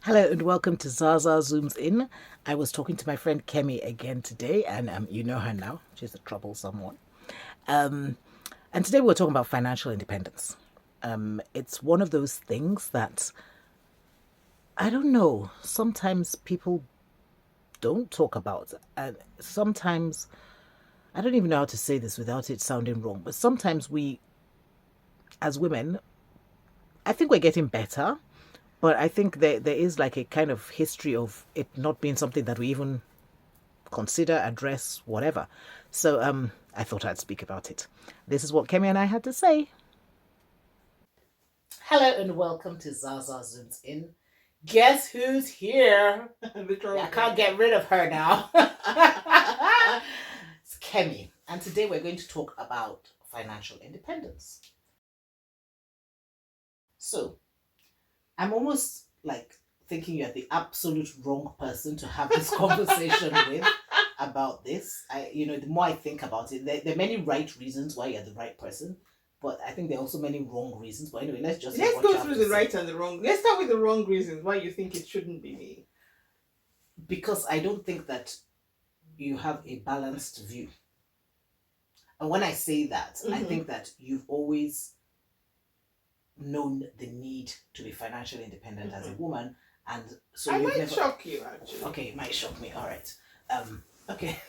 Hello and welcome to Zasaa Zooms In. I was talking to my friend Kemi again today, and you know her now. She's a troublesome one. And today we're talking about financial independence. It's one of those things that I don't know. Sometimes people don't talk about, and sometimes I don't even know how to say this without it sounding wrong. But sometimes we, as women, I think we're getting better. But I think there is like a kind of history of it not being something that we even consider, address, whatever. So I thought I'd speak about it. This is what Kemi and I had to say. Hello and welcome to Zasaa Zooms In. Guess who's here? I can't get rid of her now. It's Kemi. And today we're going to talk about financial independence. So, I'm almost like thinking you're the absolute wrong person to have this conversation with about this. The more I think about it, there are many right reasons why you're the right person, but I think there are also many wrong reasons. But anyway, let's go through the right and the wrong. Let's start with the wrong reasons why you think it shouldn't be me. Because I don't think that you have a balanced view. And when I say that, I think that you've always known the need to be financially independent as a woman, and so I might shock you actually. Okay, it might shock me. All right. Okay.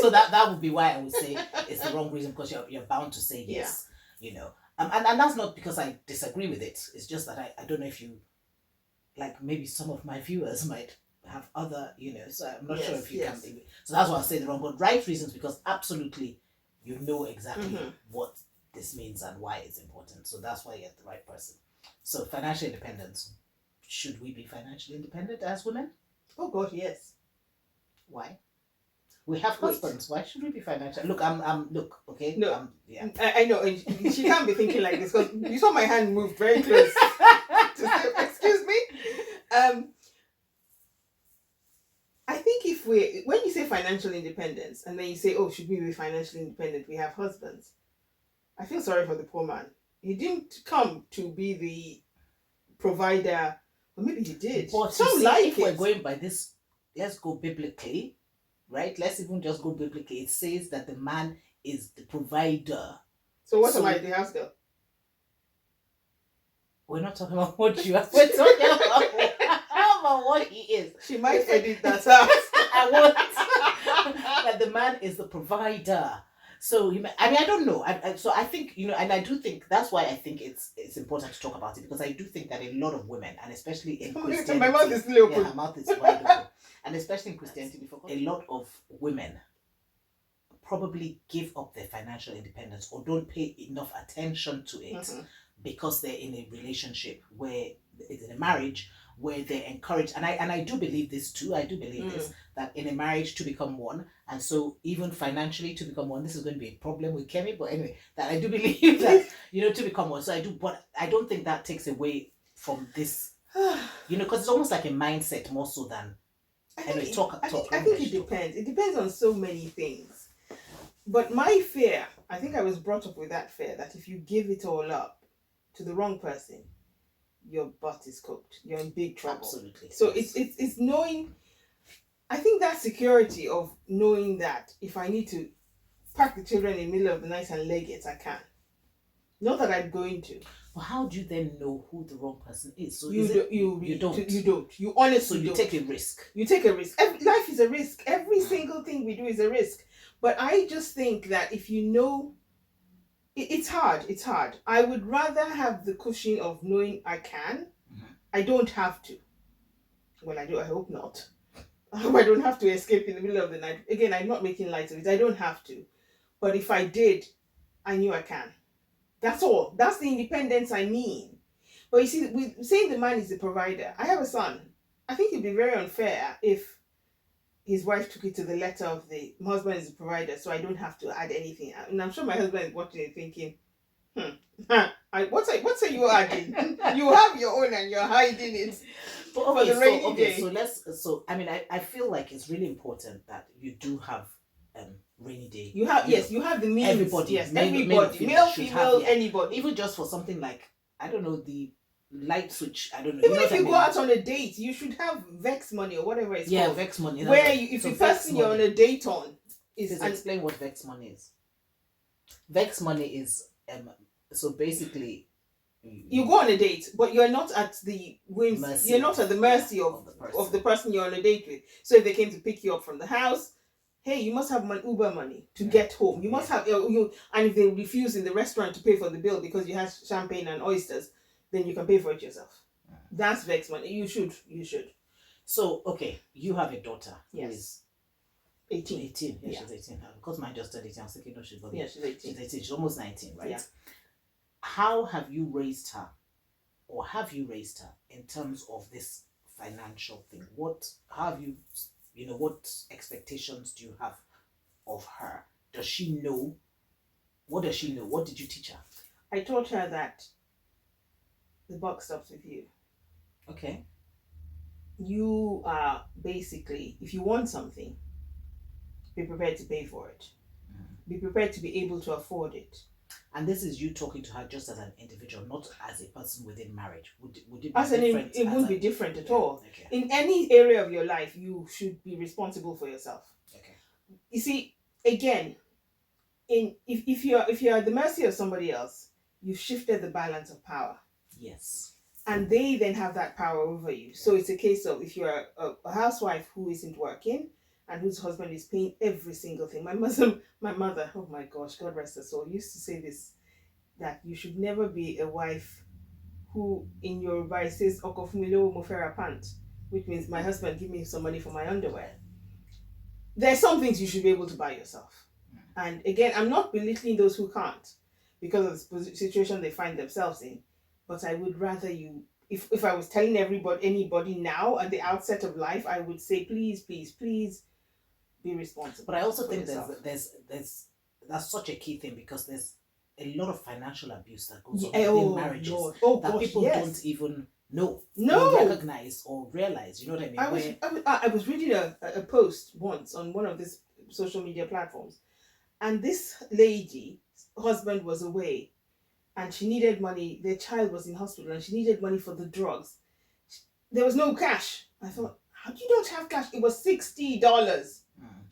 So that would be why I would say it's the wrong reason, because you're bound to say yes. Yeah. And that's not because I disagree with it. It's just that I don't know if you, like, maybe some of my viewers might have other, so I'm not sure if you can. So that's why I say the wrong, but right reasons, because absolutely you know exactly what this means and why it's important. So that's why you're the right person. So financial independence. Should we be financially independent as women? Oh God, yes. Why? We have husbands. Why should we be financial? Look, look, okay. No, yeah. I know, and she can't be thinking like this, because you saw my hand move very close to say, excuse me. I think when you say financial independence, and then you say, oh, should we be financially independent? We have husbands. I feel sorry for the poor man. He didn't come to be the provider, or maybe he did. But if we're going by this, let's go biblically, right? Let's even just go biblically. It says that the man is the provider. So what am I, the house girl? We're not talking about what you are. We're talking about what he is. She might edit that out. I want that the man is the provider. So I don't know. So I think, and I do think that's why I think it's important to talk about it, because I do think that a lot of women, and especially in Christianity, my mouth is still open. Yeah, her mouth is wide open, and especially in Christianity, a lot of women probably give up their financial independence or don't pay enough attention to it because they're in a relationship where it's in a marriage where they're encouraged, and I do believe this too. I do believe this, that in a marriage to become one, and so even financially to become one. This is going to be a problem with Kemi, but anyway, that I do believe that to become one. So I do, but I don't think that takes away from this, because it's almost like a mindset more so than. I think it depends. It depends on so many things. But my fear, I think I was brought up with that fear that if you give it all up to the wrong person, your butt is cooked. You're in big trouble. Absolutely. So yes. it's knowing. I think that security of knowing that if I need to pack the children in the middle of the night and leg it, I can. Not that I'm going to. Well, how do you then know who the wrong person is? So you don't. You honestly don't. Take a risk. You take a risk. Life is a risk. Every single thing we do is a risk. But I just think that if you know, it's hard. It's hard. I would rather have the cushion of knowing I can. I don't have to. Well, I do. I hope not. I hope I don't have to escape in the middle of the night. Again, I'm not making light of it. I don't have to. But if I did, I knew I can. That's all. That's the independence I mean. But you see, with saying the man is the provider, I have a son. I think it'd be very unfair if his wife took it to the letter of the husband is the provider, so I don't have to add anything. And I'm sure my husband is watching and thinking, what's you adding? You have your own and you're hiding it. But for the rainy day. So I feel like it's really important that you do have rainy day. You have you have the means. Everybody, yes, everybody, male, female, anybody. Even just for something like, I don't know, the light switch. I don't know. Even You know if what you I go mean? out on a date, you should have vex money or whatever it's Yeah, called. vex money. Where you, if So the vex person you're on money. a date on is Please explain what vex money is. Vex money is so basically you go on a date, but you're not at the whims. Mercy You're not at the mercy of the person you're on a date with. So if they came to pick you up from the house, hey, you must have Uber money to get home. You must have you. And if they refuse in the restaurant to pay for the bill because you have champagne and oysters, then you can pay for it yourself. That's vex money. You should. So okay, you have a daughter who Yes. is 18. 18. Yeah, Yeah. she's 18. Because mine just turned 18, I was thinking, no, she's 18. She's 18. She's almost 19, right? Yeah. How have you raised her, or have you raised her in terms of this financial thing? How have you, what expectations do you have of her? Does she know? What does she know? What did you teach her? I taught her that the buck stops with you. Okay. You are basically, if you want something, be prepared to pay for it. Be prepared to be able to afford it. And this is you talking to her just as an individual, not as a person within marriage. Would it be As different? It wouldn't be different at all. Okay. In any area of your life, you should be responsible for yourself. Okay. You see, again, if you're at the mercy of somebody else, you've shifted the balance of power. Yes. And they then have that power over you. So it's a case of, if you're a housewife who isn't working and whose husband is paying every single thing. My mother, oh my gosh, God rest her soul, used to say this, that you should never be a wife who in Yoruba says Okofumilo Mofera pant, which means my husband give me some money for my underwear. There's some things you should be able to buy yourself. And again, I'm not belittling those who can't because of the situation they find themselves in. But I would rather you, if I was telling anybody now at the outset of life, I would say, please, please, please be responsible. But I also think there's that's such a key thing, because there's a lot of financial abuse that goes on within marriages that people don't even know, or recognize, or realize. You know what I mean? I was reading a post once on one of these social media platforms, and this lady's husband was away, and she needed money. Their child was in hospital, and she needed money for the drugs. There was no cash. I thought, how do you not have cash? It was $60.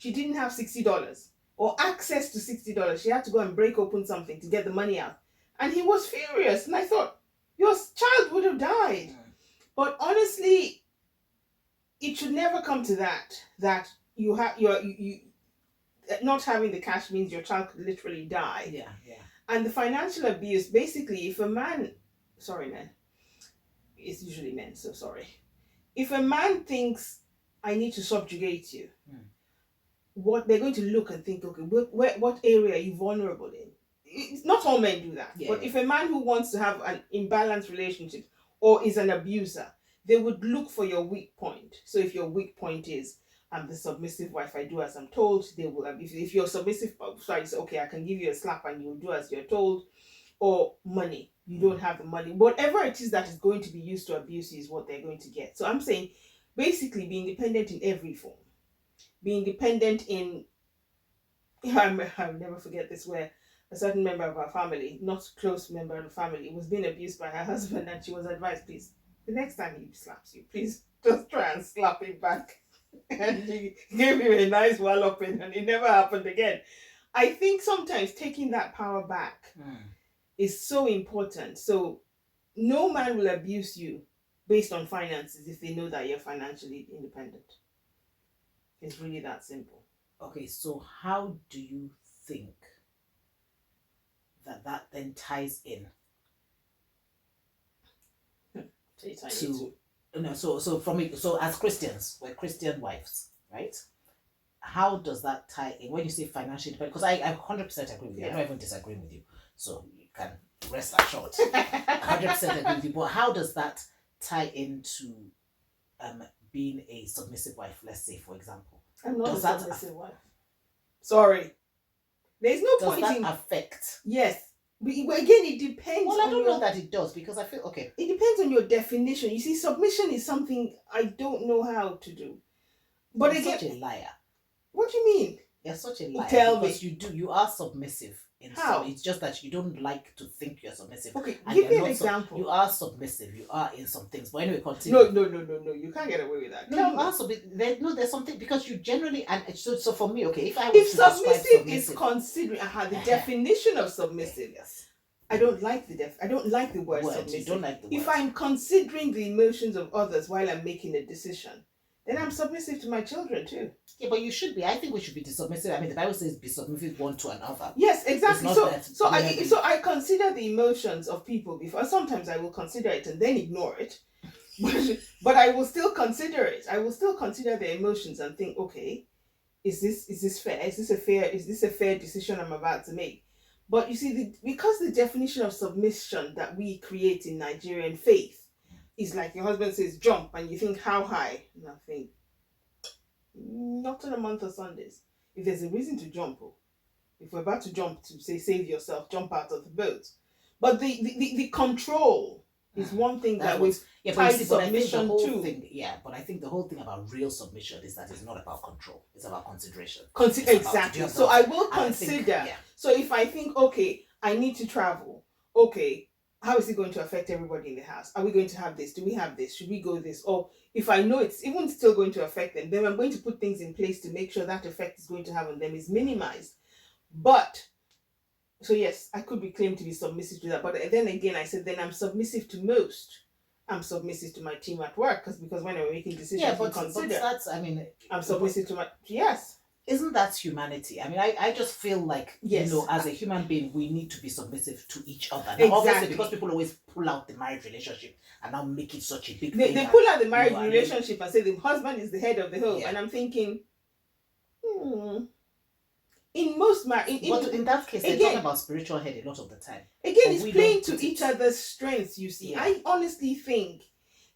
She didn't have $60 or access to $60. She had to go and break open something to get the money out. And he was furious. And I thought, your child would have died. But honestly, it should never come to that you not having the cash means your child could literally die. Yeah. And the financial abuse, basically, if a man, sorry men, it's usually men, so sorry. If a man thinks, I need to subjugate you, what they're going to look and think, okay, what area are you vulnerable in? It's not all men do that. But if a man who wants to have an imbalanced relationship or is an abuser, they would look for your weak point. So if your weak point is, I'm the submissive wife, I do as I'm told, they will abuse you. If you're submissive, sorry, say, okay, I can give you a slap and you'll do as you're told. Or money, you don't have the money. Whatever it is that is going to be used to abuse you is what they're going to get. So I'm saying, basically, be independent in every form. Be independent in, I'll never forget this, where a certain member of our family, not close member of the family, was being abused by her husband, and she was advised, please, the next time he slaps you, please just try and slap him back. And he gave him a nice walloping, and it never happened again. I think sometimes taking that power back is so important. So no man will abuse you based on finances if they know that you're financially independent. It's really that simple. Okay, so how do you think that then ties in so as Christians, we're Christian wives, right? How does that tie in when you say financial independence? Because I 100% agree with you. I'm not even disagreeing with you, so you can rest assured. 100% agree with you. But how does that tie into being a submissive wife? Let's say, for example, I'm not a submissive wife. Sorry, there's no point in affect. Yes. But again, it depends. Well, I don't know that it does, because I feel okay. It depends on your definition. You see, submission is something I don't know how to do. But You're again, such a liar. What do you mean? You're such a liar. Tell because me. You are submissive How? It's just that you don't like to think you're submissive. Okay, and give you're me an not example. you are submissive. You are in some things. But anyway, continue. No. You can't get away with that. No, Tell you me. are submissive. No, there's something because you generally and so for me, okay, if I was If to describe submissive is submissive, considering the definition of submissive, yes, I don't like I don't like the word words. submissive. You don't like the If word. I'm considering the emotions of others while I'm making a decision, then I'm submissive to my children too. Yeah, but you should be. I think we should be submissive. I mean, the Bible says be submissive one to another. Yes, exactly. It's not that So I consider the emotions of people before. Sometimes I will consider it and then ignore it, but I will still consider it. I will still consider the emotions and think, okay, is this fair? Is this a fair decision I'm about to make? But you see, because the definition of submission that we create in Nigerian faith is like your husband says jump, and you think how high? And I think not on a month of Sundays. If there's a reason to jump, if we're about to jump to say save yourself, jump out of the boat. But the control is one thing that we've tied submission to. But I think the whole thing about real submission is that it's not about control. It's about consideration. Exactly. So I will consider. So if I think, okay, I need to travel, okay, how is it going to affect everybody in the house? Are we going to have this? Do we have this? Should we go this? Or if I know it's even still going to affect them, then I'm going to put things in place to make sure that effect is going to have on them is minimized. But so yes, I could be claimed to be submissive to that, but then again, I said then I'm submissive to most. I'm submissive to my team at work because when I'm making decisions, but that's I'm submissive to my yes. Isn't that humanity? I mean, I just feel like as a human being, we need to be submissive to each other. Now, obviously, because people always pull out the marriage relationship and now make it such a big thing. They pull out the marriage relationship and say the husband is the head of the home, and I'm thinking, in most but in that case, they're talking about spiritual head a lot of the time. Again, it's playing to each other's strengths, you see. I honestly think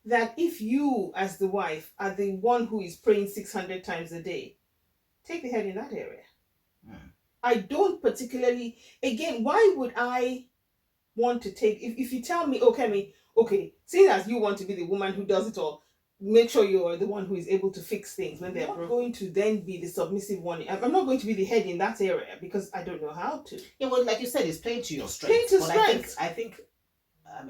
that if you, as the wife, are the one who is praying 600 times a day, take the head in that area. I don't particularly, again, why would I want to take, if you tell me, okay, seeing as you want to be the woman who does it all, make sure you're the one who is able to fix things when they're broken. Going to then be the submissive one. I'm not going to be the head in that area because I don't know how to. Yeah, well, like you said, it's playing to your strengths. I think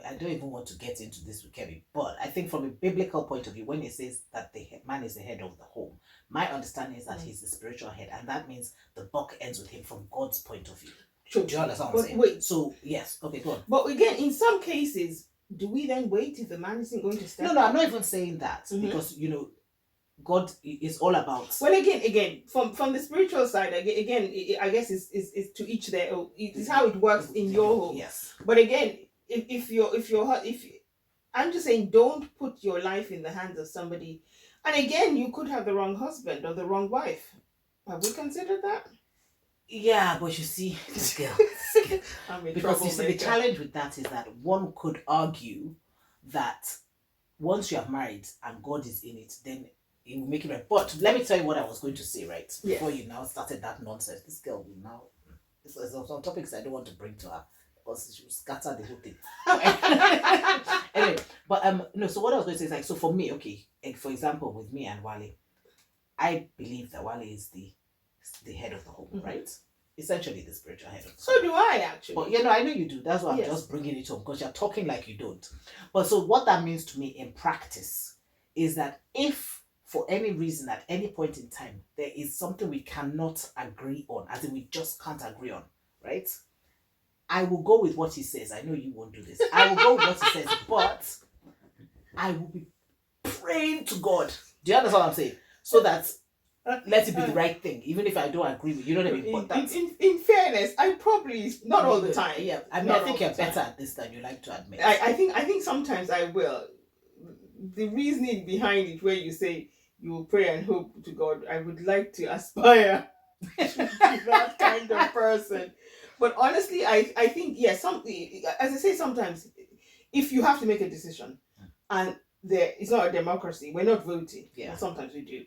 I don't even want to get into this with Kemi, but I think from a biblical point of view, when it says that the man is the head of the home, my understanding is that he's the spiritual head, and that means the buck ends with him from God's point of view. Sure. Do you understand what I'm saying? Wait. So, yes. Okay, go on. But again, in some cases, do we then wait if the man isn't going to step No, I'm not even saying that because, God is all about. Well, again, from the spiritual side, again, I guess it's to each their own. It's how it works in your home. Yes. But again, if I'm just saying, don't put your life in the hands of somebody. And again, you could have the wrong husband or the wrong wife. Have we considered that? Yeah, but you see, this girl. Because you see, the challenge with that is that one could argue that once you have married and God is in it, then it will make it right. But let me tell you what I was going to say, right? Before you now started that nonsense. This girl will now, this is some topics I don't want to bring to her because she will scatter the whole thing. Anyway, but no, so what I was going to say is like, so for me, okay, for example, with me and Wale, I believe that Wale is the head of the home, right? Essentially the spiritual head of the home. So do I, actually. But I know you do. That's why I'm just bringing it home because you're talking like you don't. But so what that means to me in practice is that if for any reason at any point in time there is something we cannot agree on, as in we just can't agree on, right? I will go with what he says. I know you won't do this. I will go with what he says, but I will be praying to God. Do you understand what I'm saying? So that let it be the right thing, even if I don't agree with you. Know what I mean? But in fairness, I probably not all the time. Yeah, I mean, I think you're better at this than you like to admit. I think sometimes I will. The reasoning behind it, where you say you will pray and hope to God, I would like to aspire to be that kind of person. But honestly, I think something, as I say, sometimes if you have to make a decision and it's not a democracy, we're not voting. Yeah. Sometimes we do.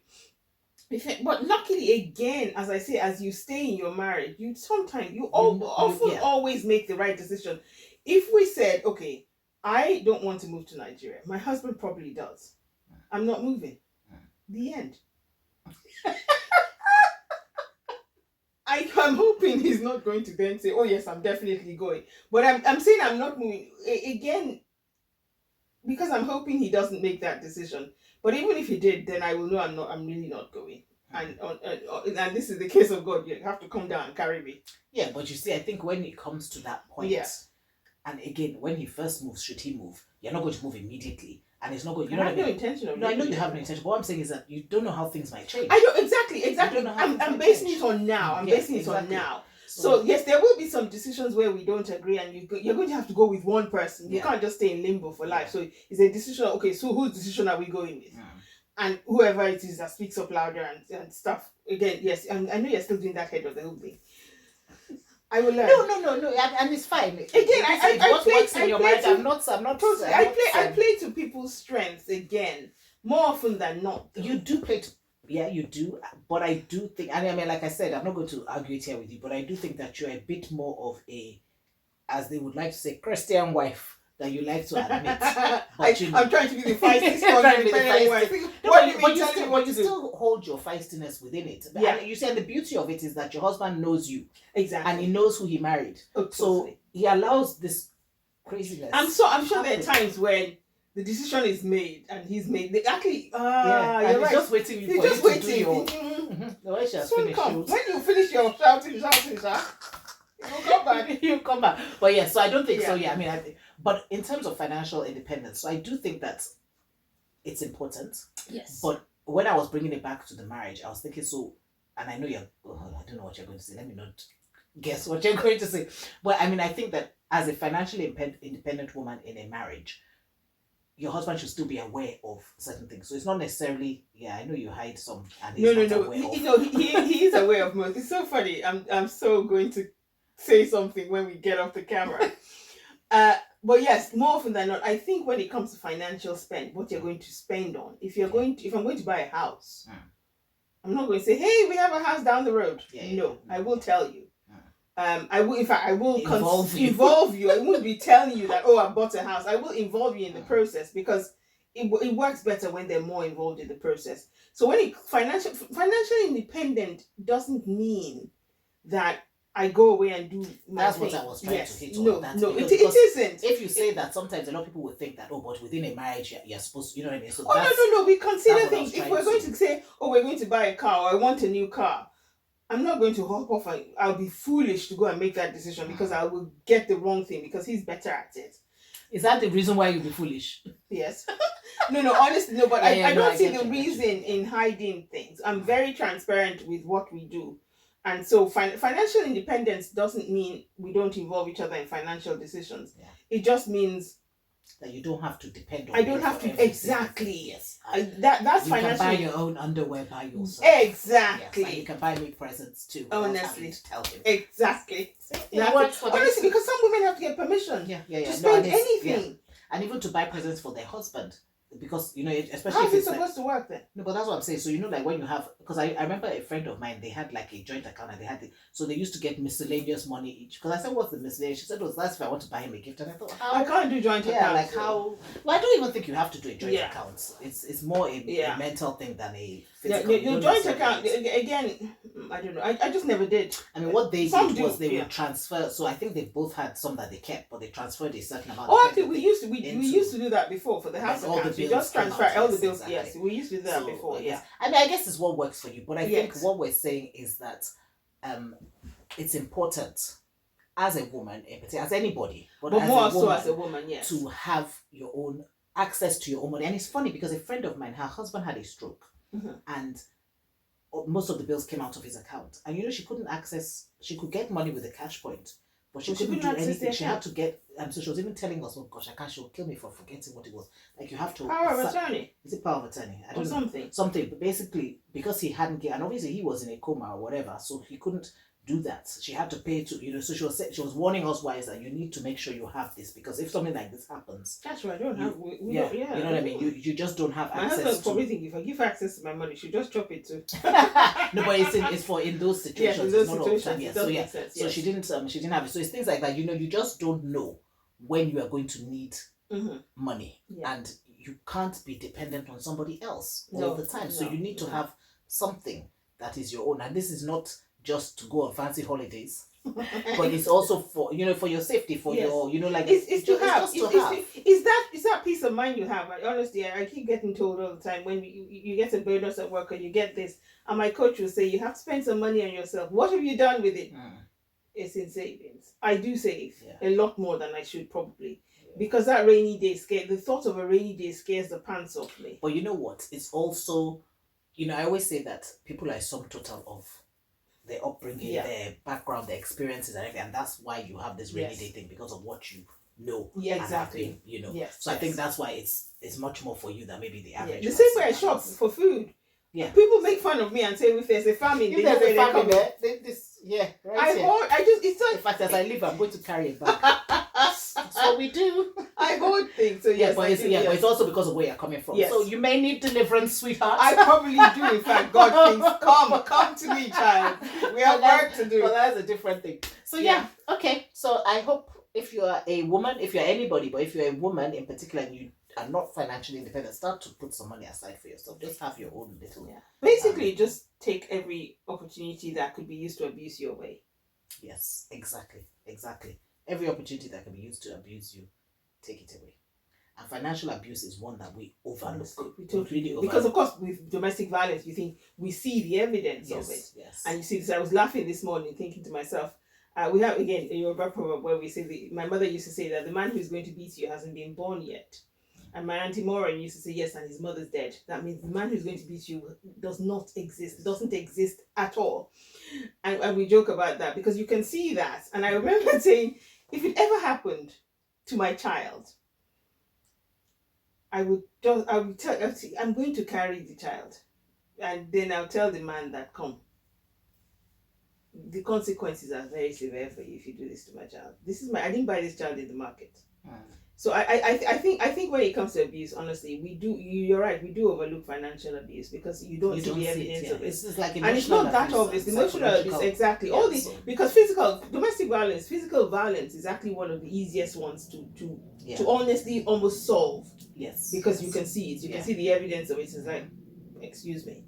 But luckily, again, as I say, as you stay in your marriage, you often always make the right decision. If we said, okay, I don't want to move to Nigeria, my husband probably does, I'm not moving. The end. I'm hoping he's not going to then say, "Oh yes, I'm definitely going." But I'm saying I'm not moving again because I'm hoping he doesn't make that decision. But even if he did, then I will know I'm not. I'm really not going. And this is the case of God. You have to come down and carry me. Yeah, but you see, I think when it comes to that point, Yeah. and again, when he first moves, should he move? You're not going to move immediately, and it's not going. You I know have what I no mean? intention of. No, I know you have no intention. But what I'm saying is that you don't know how things might change. I don't exactly. You don't know how I'm things might basing change. it on now. I'm Yes, basing it exactly. on now. So yes, there will be some decisions where we don't agree, and you're going to have to go with one person. You Yeah. can't just stay in limbo for life. Yeah. So it's a decision. Okay, so whose decision are we going with? Mm. And whoever it is that speaks up louder and stuff. Again, yes, and I know you're still doing that head of the whole thing. I will learn. No, and it's fine. Again, I play to people's strengths again more often than not. Though. You do play to. Yeah, you do, but I do think, and I mean, like I said, I'm not going to argue it here with you, but I do think that you're a bit more of a, as they would like to say, Christian wife than you like to admit. I'm trying to be the feisty, but you still hold your feistiness within it. Yeah. And you see, and the beauty of it is that your husband knows you, exactly, and he knows who he married. Oh, so he allows this craziness. I'm sure there are times when the decision is made and he's made. You're and right. Just waiting he's for just you waiting. to do your. The way she has finished. When you finish your shouting, you'll come back. You come back. But yeah, so I don't think so. Yeah, I mean, but in terms of financial independence, so I do think that it's important. Yes. But when I was bringing it back to the marriage, I was thinking and I know I don't know what you're going to say. Let me not guess what you're going to say. But I mean, I think that as a financially independent woman in a marriage, your husband should still be aware of certain things. So it's not necessarily, I know you hide some. And no. He is aware of most. It's so funny. I'm so going to say something when we get off the camera. But yes, more often than not, I think when it comes to financial spend, what you're going to spend on. If I'm going to buy a house, I'm not going to say, "Hey, we have a house down the road." No, I will tell you. I will involve you. I won't be telling you that, "Oh, I bought a house." I will involve you in the process because it works better when they're more involved in the process. So when financially independent doesn't mean that I go away and do my That's thing. what I was trying to hit on. No, it isn't. If you say that, sometimes a lot of people would think that, but within a marriage, you're supposed to, you know what I mean? So no. We consider things. If we're going to say, we're going to buy a car, or I want a new car, I'm not going to hop off and I'll be foolish to go and make that decision because I will get the wrong thing because he's better at it. Is that the reason why you'll be foolish? Yes. No, honestly, no, but I don't see the reason in hiding things. I'm very transparent with what we do. And so financial independence doesn't mean we don't involve each other in financial decisions. Yeah. It just means that you don't have to depend on. I don't have to exactly. Yes. That's you financial. You can buy your own underwear by yourself. Exactly. Yes, and you can buy me presents too. Honestly, to tell him. Exactly. Honestly, because some women have to get permission. To spend anything, and even to buy presents for their husband. Because especially how is it supposed to work then? No, but that's what I'm saying. So like when you have, because I remember a friend of mine, they had like a joint account and they had so they used to get miscellaneous money each. Because I said, "What's the miscellaneous?" She said, "That's if I want to buy him a gift." And I thought, I can't do joint accounts. Like how? Well, I don't even think you have to do a joint account. It's more a mental thing than a physical. Your joint account again. I don't know. I just never did. I mean, what they did was they would transfer. So I think they both had some that they kept, but they transferred a certain amount. Actually, we used to do that before for the house account. You just transfer all the bills. Exactly. Yes, we used to do that before. Yeah. I mean, I guess it's what works for you, but I think what we're saying is that it's important as a woman, as anybody, but more so as a woman, yes, to have your own access to your own money. And it's funny because a friend of mine, her husband had a stroke, and most of the bills came out of his account, and she couldn't access. She could get money with a cash point, but she couldn't do anything. She had to get. So she was even telling us, "Oh gosh, I can't. She'll kill me for forgetting what it was. Like you have to power of attorney. Is it power of attorney? I don't know. Something. Something. But basically, because he hadn't get, and obviously he was in a coma or whatever, so he couldn't do that. She had to pay to So she was warning us wise that you need to make sure you have this because if something like this happens, that's what I don't have. You know what I mean. You just don't have access. My husband probably think if I give access to my money, she just chop it too. No, but it's for in those situations. Yes, in those situations. So she didn't have it. So it's things like that. You just don't know when you are going to need money, and you can't be dependent on somebody else all the time. So you need to have something that is your own, and this is not just to go on fancy holidays, but it's also for for your safety, for your like it's to have. just to have. Is that peace of mind you have? Honestly, I keep getting told all the time when you get a bonus at work or you get this, and my coach will say you have to spend some money on yourself. What have you done with it? It's in savings. I do save a lot more than I should probably. Because that rainy day the thought of a rainy day scares the pants off me. But you know what? It's also, I always say that people are a sum total of their upbringing, their background, their experiences, and everything. And that's why you have this rainy day thing, because of what you know. Yeah, exactly. So I think that's why it's much more for you than maybe the average. The same way I shop for food. Yeah. People make fun of me and say if there's a famine, if there's a famine there, it's like, in fact, as I leave, I'm going to carry it back. So we do. I hoard things. So yes, but it's also because of where you're coming from. Yes. So you may need deliverance, sweetheart. I probably do. In fact, God thinks, come to me, child. We have work to do. But that's a different thing. So okay. So I hope if you are a woman, if you're anybody, but if you're a woman in particular and you are not financially independent, start to put some money aside for yourself. Just have your own little. Yeah. Basically, just take every opportunity that could be used to abuse your way. Yes, exactly. Every opportunity that can be used to abuse you, take it away. And financial abuse is one that we overlook. We really overlook. Because of course, with domestic violence, you think we see the evidence of it. Yes. And you see this. I was laughing this morning, thinking to myself, we have again a Yoruba proverb where we say my mother used to say that the man who is going to beat you hasn't been born yet. And my auntie Maureen used to say, yes, and his mother's dead. That means the man who's going to beat you does not exist, doesn't exist at all. And we joke about that because you can see that. And I remember saying, if it ever happened to my child, I would tell, I'm going to carry the child. And then I'll tell the man that, come, the consequences are very severe for you if you do this to my child. I didn't buy this child in the market. So I think when it comes to abuse, honestly, we do. You're right. We do overlook financial abuse because you don't see the evidence of it. It's like and it's not that obvious. Emotional abuse, exactly. All these because domestic violence, physical violence is actually one of the easiest ones to honestly almost solve. Yes. Because you can see it. You can see the evidence of it. It's like, excuse me.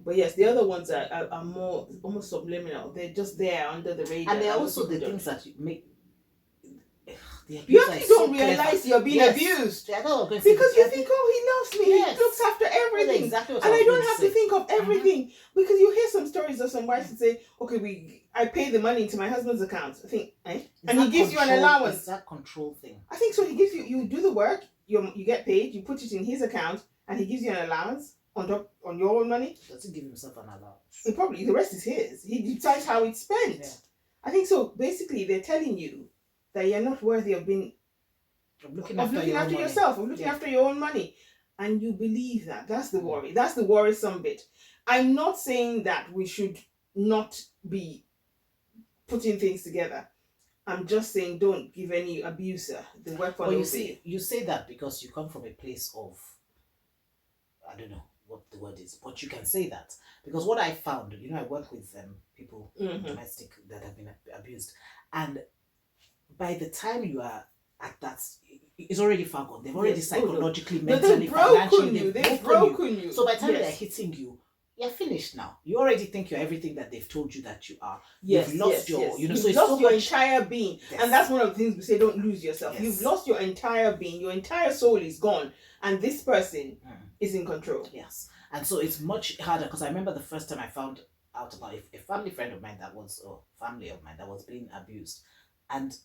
But yes, the other ones are more almost subliminal. They're just there under the radar. And they're also the things that you make. You actually don't realize you're being abused because you think, oh, he loves me, he looks after everything, exactly what and I don't have to think of everything because you hear some stories of some wives that say, okay, I pay the money into my husband's account. I think, and he gives you an allowance. It's that control thing. I think so. He gives you do the work, you get paid, you put it in his account, and he gives you an allowance on your own money. Does he give himself an allowance? Probably the rest is his. He decides how it's spent. Yeah. I think so. Basically, they're telling you that you're not worthy of looking after yourself, of looking after your own money. And you believe that. That's the worry. That's the worrisome bit. I'm not saying that we should not be putting things together. I'm just saying don't give any abuser the weapon. Well, you say that because you come from a place of, I don't know what the word is, but you can say that. Because what I found, I work with people, domestic, that have been abused. And by the time you are at that, it's already far gone. They've already psychologically, mentally, financially, they've broken you. So by the time they're hitting you, you're finished now. You already think you're everything that they've told you that you are. You've lost you've lost your entire being. Yes. And that's one of the things we say, don't lose yourself. Yes. You've lost your entire being. Your entire soul is gone. And this person is in control. Yes. And so it's much harder because I remember the first time I found out about a family friend of mine that was being abused. And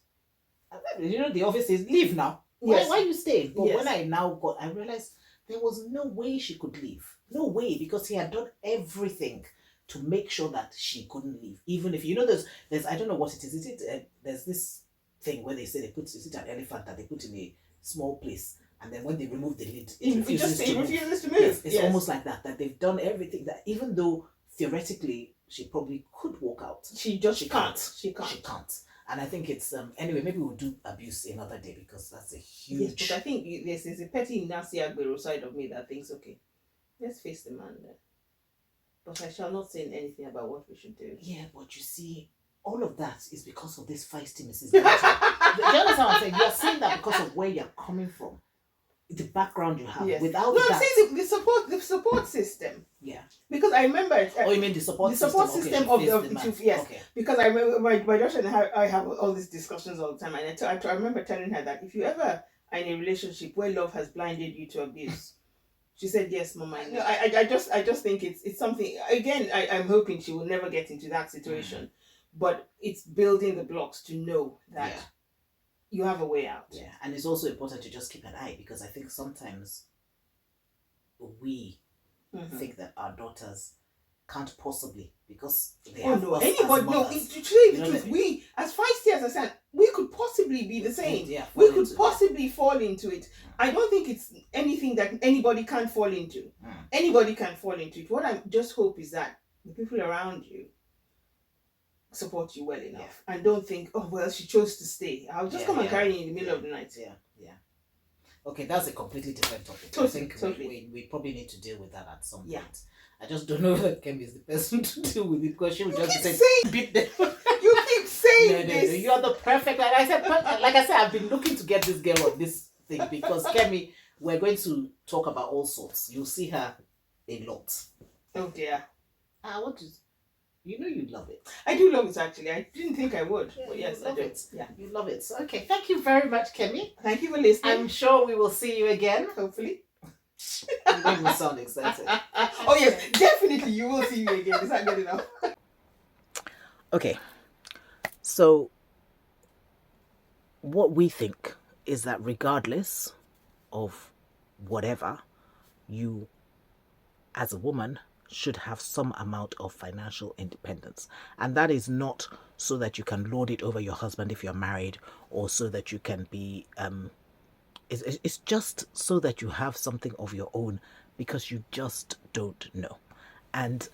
the office says, leave now. Yes. Why you staying? But when I realized there was no way she could leave. No way, because he had done everything to make sure that she couldn't leave. Even if, there's I don't know what it is. Is it, there's this thing where they say is it an elephant that they put in a small place, and then when they remove the lid, it refuses to move. Yes, it's almost like that they've done everything that even though theoretically she probably could walk out. She can't. And I think it's anyway. Maybe we'll do abuse another day because that's a huge. Yes, but I think there's a petty nasty Agbero side of me that thinks, okay, let's face the man there. But I shall not say anything about what we should do. Yeah, but you see, all of that is because of this feisty Mrs. Do you understand what I'm saying? You're saying that because of where you're coming from, the background you have. Yes. Without that, I'm saying the support system. Yeah. because I remember Oh, you mean the support system of the yes. Okay. Because I remember my daughter and I have all these discussions all the time, and I remember telling her that if you ever are in a relationship where love has blinded you to abuse, she said yes, Mama. No, I just think it's something. Again, I'm hoping she will never get into that situation, but it's building the blocks to know that you have a way out. Yeah, and it's also important to just keep an eye, because I think sometimes we think that our daughters can't possibly, because they have us anybody as no mothers. to tell you the truth, we as feisty as I said, we could possibly be the same. We could possibly fall into it. I don't think it's anything that anybody can't fall into. Anybody can fall into it. What I just hope is that the people around you support you well enough and don't think, oh well, she chose to stay, I'll just come and carry you in the middle of the night. Okay, that's a completely different topic. I think we probably need to deal with that at some point. I just don't know if Kemi is the person to deal with it, because she will just say, beat them. You keep saying this. No, you're the perfect. Like I said, I've been looking to get this girl on this thing, because Kemi, we're going to talk about all sorts. You'll see her a lot. Oh dear. What is? You know you'd love it. I do love it, actually. I didn't think I would. But yes, I do. It. Yeah, you love it. So, okay, thank you very much, Kemi. Thank you for listening. I'm sure we will see you again. Hopefully. You made me sound excited. Oh yes, definitely you will see me again. Is that good enough? Okay. So, what we think is that regardless of whatever, you, as a woman, should have some amount of financial independence. And that is not so that you can lord it over your husband if you're married, or so that you can be it's just so that you have something of your own, because you just don't know. And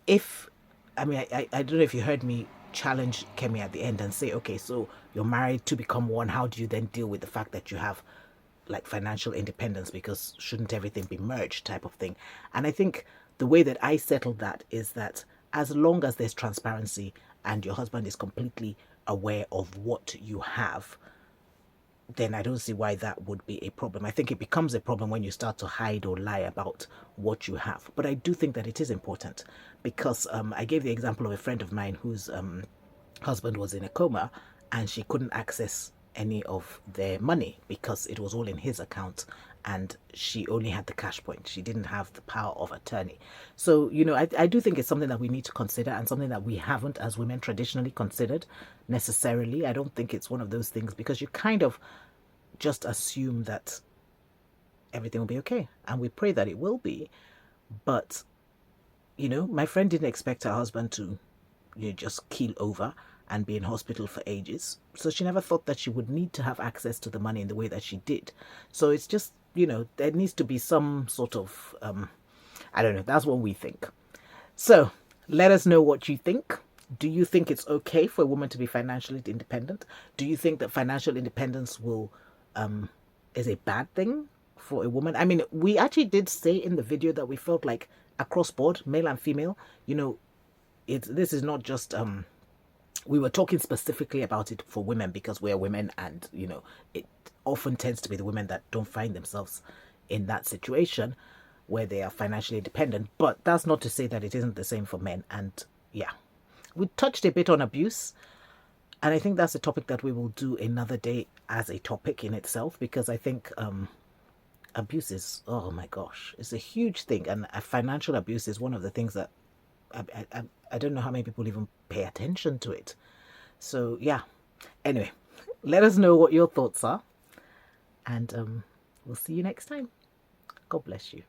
if I don't know if you heard me challenge Kemi at the end and say, okay, so you're married to become one, how do you then deal with the fact that you have like financial independence, because shouldn't everything be merged, type of thing? And I think the way that I settled that is that as long as there's transparency and your husband is completely aware of what you have, then I don't see why that would be a problem. I think it becomes a problem when you start to hide or lie about what you have. But I do think that it is important, because I gave the example of a friend of mine whose husband was in a coma, and she couldn't access any of their money because it was all in his account, and she only had the cash point. She didn't have the power of attorney. So, you know, I do think it's something that we need to consider, and something that we haven't as women traditionally considered necessarily. I don't think it's one of those things, because you kind of just assume that everything will be okay, and we pray that it will be. But, you know, my friend didn't expect her husband to, you know, just keel over and be in hospital for ages. So she never thought that she would need to have access to the money in the way that she did. So it's just, you know, there needs to be some sort of, I don't know, that's what we think. So let us know what you think. Do you think it's okay for a woman to be financially independent? Do you think that financial independence is a bad thing for a woman? I mean, we actually did say in the video that we felt like across board, male and female, you know, this is not just we were talking specifically about it for women because we're women, and you know, it often tends to be the women that don't find themselves in that situation where they are financially dependent. But that's not to say that it isn't the same for men. And yeah, we touched a bit on abuse, and I think that's a topic that we will do another day as a topic in itself, because I think abuse is, oh my gosh, it's a huge thing. And financial abuse is one of the things that I don't know how many people even pay attention to it. So yeah, anyway, let us know what your thoughts are, and we'll see you next time. God bless you.